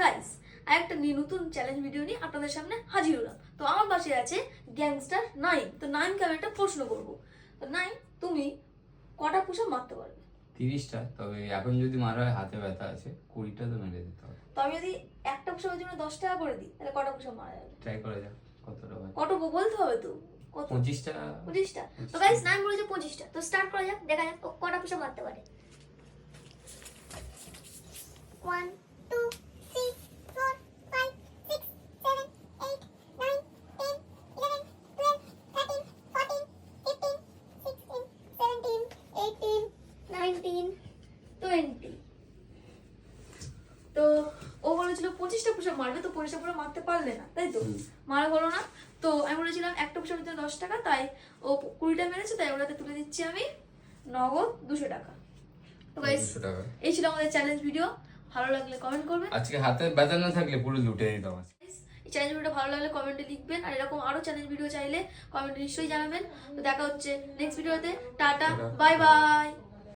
Guys একটা নতুন challenge video নিয়ে আপনাদের সামনে হাজির হলাম। তো আমার পাশে আছে গ্যাংস্টার নাইম। তো নাইমকে আমি একটা প্রশ্ন করবো। তো নাইম, তুমি কটা পুশ আপ মারতে পারবে? 30টা। তবে এখন যদি মারা হয় হাতে ব্যথা আছে, 20টা তো মেরে দিতে হবে। তো আমি যদি একটা পুশ আপের জন্য 10 টাকা করে দিই তাহলে কটা পুশ আপ মারা যাবে? ট্রাই করা যাক কতটা হয়। কত বলতে হবে তো? কত? 25টা। 25টা। তো গাইস নাইম বলেছে 25টা। তো স্টার্ট করা যাক, দেখা যাক ও কটা পুশ আপ মারতে পারে। 1 2 3 4 5 6 7 8 9 10 11 12 13 14 15 16 17 18 19 20। তো ও বলেছিল 25টা পুশ আপ মারবে, তো 25টা পুরো মারতে পারলে না, তাই তো? মারা হলো না। তো আমি বলেছিলাম একটা পুশ আপের জন্য 10 টাকা, তাই ও 20টা মেরেছে, তাই ওটাতে তুলে দিচ্ছি আমি নগদ 200 টাকা। তো গাইস 200 টাকা। এই ছিল আমাদের চ্যালেঞ্জ ভিডিও। ভালো লাগলে কমেন্ট করবেন। আজকে হাতে ব্যথা না থাকলে পুরো লুটে দিতাম আজকে। এই চ্যালেঞ্জ ভিডিওটা ভালো লাগলে কমেন্টে লিখবেন, আর এরকম আরো চ্যালেঞ্জ ভিডিও চাইলে কমেন্টে নিশ্চয়ই জানাবেন। তো দেখা হচ্ছে নেক্সট ভিডিওতে। Tata, bye bye.